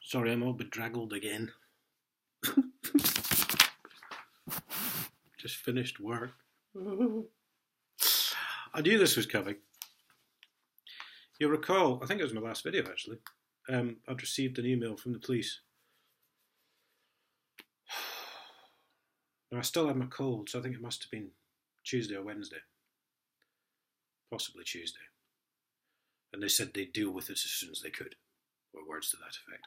Sorry, I'm all bedraggled again. Just finished work. I knew this was coming. You'll recall, I think it was my last video actually, I'd received an email from the police. Now I still had my cold, so I think it must have been Tuesday or Wednesday. Possibly Tuesday. And they said they'd deal with it as soon as they could, or words to that effect.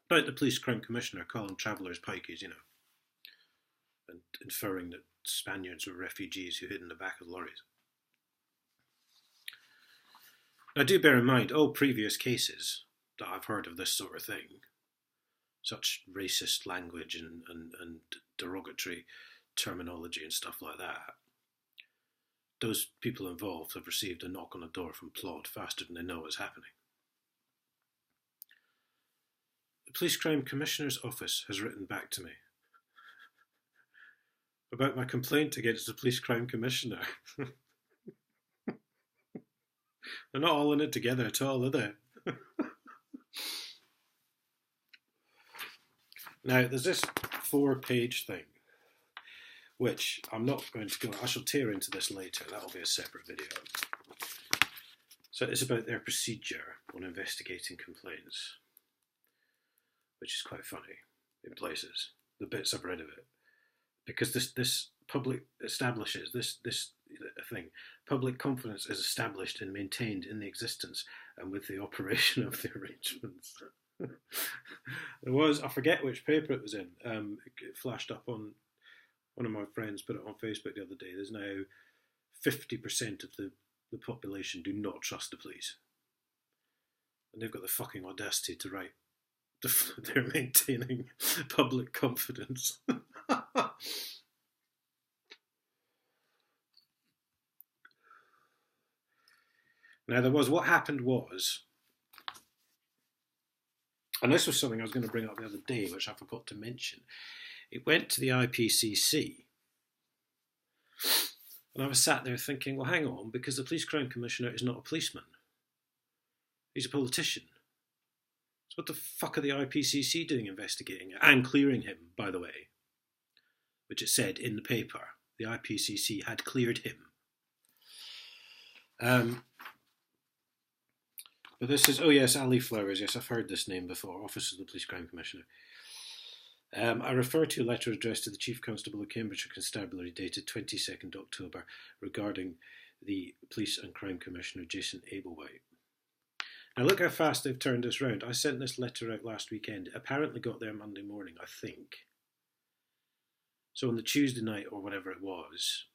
About the police crime commissioner calling travellers pikeys, you know, and inferring that Spaniards were refugees who hid in the back of lorries. Now do bear in mind, all previous cases that I've heard of this sort of thing, such racist language and derogatory terminology and stuff like that, those people involved have received a knock on the door from Plod faster than they know what's happening. The Police Crime Commissioner's Office has written back to me about my complaint against the Police Crime Commissioner. They're not all in it together at all, are they? Now, there's this 4-page thing, which I'm not going to go, I shall tear into this later, that'll be a separate video. So it's about their procedure on investigating complaints, which is quite funny in places, the bits I've read of it. Because this public establishes, this thing, public confidence is established and maintained in the existence and with the operation of the arrangements. There was, I forget which paper it was in, it flashed up on, one of my friends put it on Facebook the other day, there's now 50% of the population do not trust the police. And they've got the fucking audacity to write, they're maintaining public confidence. Now what happened was, and this was something I was going to bring up the other day, which I forgot to mention. It went to the IPCC, and I was sat there thinking, well, hang on, because the Police Crime Commissioner is not a policeman. He's a politician. So what the fuck are the IPCC doing investigating it? And clearing him, by the way, which it said in the paper. The IPCC had cleared him. But this is, oh yes, Ali Flowers, yes, I've heard this name before, Office of the Police Crime Commissioner. I refer to a letter addressed to the Chief Constable of Cambridgeshire Constabulary dated 22nd October regarding the Police and Crime Commissioner Jason Ablewhite. Now look how fast they've turned this round. I sent this letter out last weekend. It apparently got there Monday morning, I think. So on the Tuesday night or whatever it was,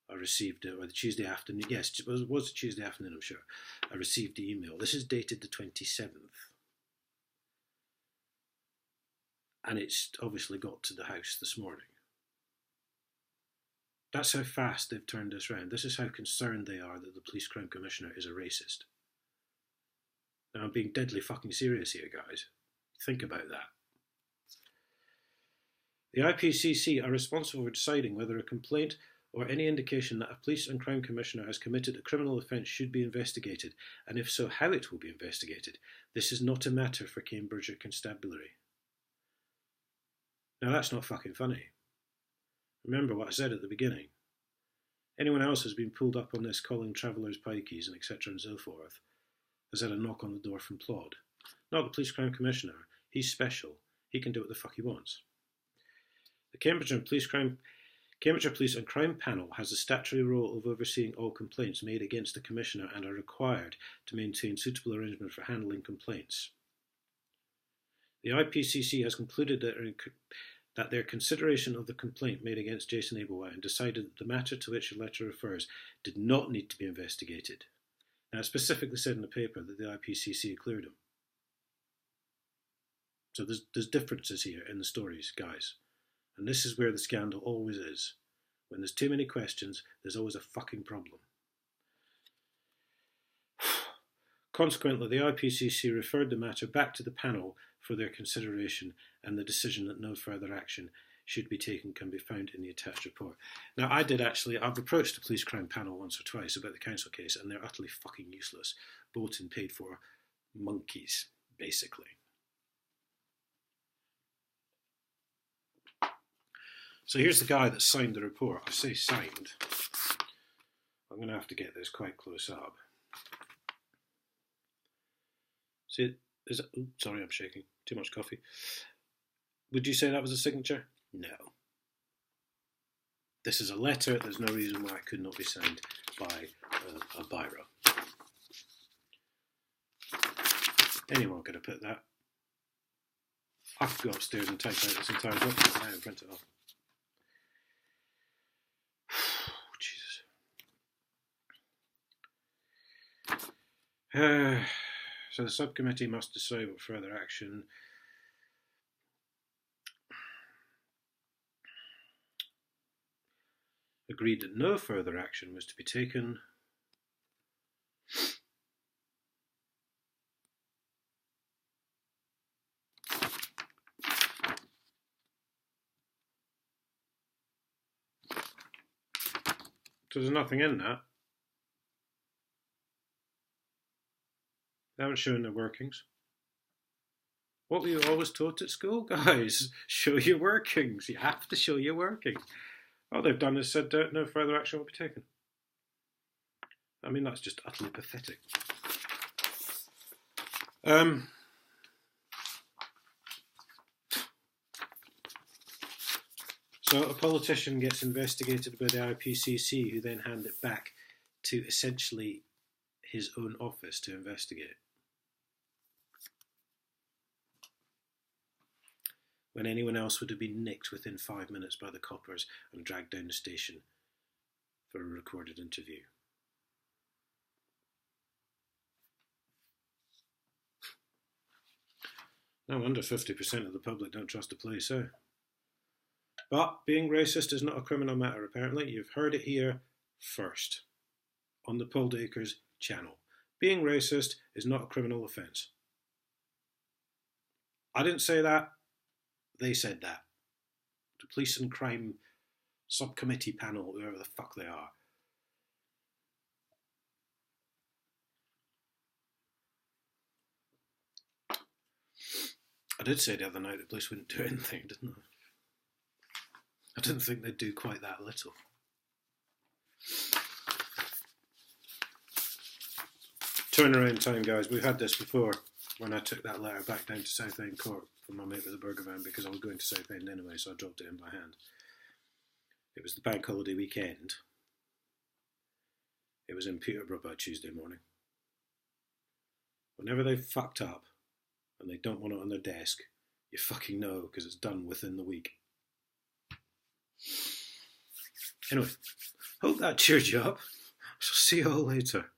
I received it, or the Tuesday afternoon, yes, it was the Tuesday afternoon, I'm sure. I received the email. This is dated the 27th. And it's obviously got to the house this morning. That's how fast they've turned this round. This is how concerned they are that the Police Crime Commissioner is a racist. Now I'm being deadly fucking serious here, guys. Think about that. The IPCC are responsible for deciding whether a complaint or any indication that a police and crime commissioner has committed a criminal offence should be investigated, and if so, how it will be investigated. This is not a matter for Cambridgeshire Constabulary. Now that's not fucking funny. Remember what I said at the beginning. Anyone else who's been pulled up on this calling travellers pikeys and etc. and so forth has had a knock on the door from Plod. Not the police crime commissioner. He's special. He can do what the fuck he wants. The Cambridgeshire Police and Crime Panel has the statutory role of overseeing all complaints made against the Commissioner and are required to maintain suitable arrangements for handling complaints. The IPCC has concluded that their consideration of the complaint made against Jason Ablewhite and decided that the matter to which the letter refers did not need to be investigated. Now, it specifically said in the paper that the IPCC cleared him. So there's differences here in the stories, guys. And this is where the scandal always is. When there's too many questions, there's always a fucking problem. Consequently, the IPCC referred the matter back to the panel for their consideration and the decision that no further action should be taken can be found in the attached report. Now, I've approached the police crime panel once or twice about the council case, and they're utterly fucking useless. Bolton paid for monkeys, basically. So here's the guy that signed the report. I say signed. I'm going to have to get this quite close up. See, sorry, I'm shaking. Too much coffee. Would you say that was a signature? No. This is a letter. There's no reason why it could not be signed by a biro. Anyone could have put that. I could go upstairs and type out this entire document now and print it off. Jesus. So the subcommittee must decide what further action agreed that no further action was to be taken. So there's nothing in that. They haven't shown their workings. What were you always taught at school, guys? Show your workings. You have to show your workings. All they've done is said no further action will be taken. I mean, that's just utterly pathetic. So a politician gets investigated by the IPCC, who then hand it back to essentially his own office to investigate. When anyone else would have been nicked within 5 minutes by the coppers and dragged down the station for a recorded interview. No wonder 50% of the public don't trust the police, eh? But being racist is not a criminal matter, apparently. You've heard it here first on the Paul Dacres channel. Being racist is not a criminal offence. I didn't say that. They said that. The police and crime subcommittee panel, whoever the fuck they are. I did say the other night the police wouldn't do anything, didn't I? I didn't think they'd do quite that little. Turnaround time, guys. We've had this before when I took that letter back down to Southend Court from my mate with the burger van, because I was going to Southend anyway, so I dropped it in by hand. It was the bank holiday weekend. It was in Peterborough by Tuesday morning. Whenever they've fucked up and they don't want it on their desk, you fucking know, because it's done within the week. Anyway, hope that cheered you up. I shall see you all later.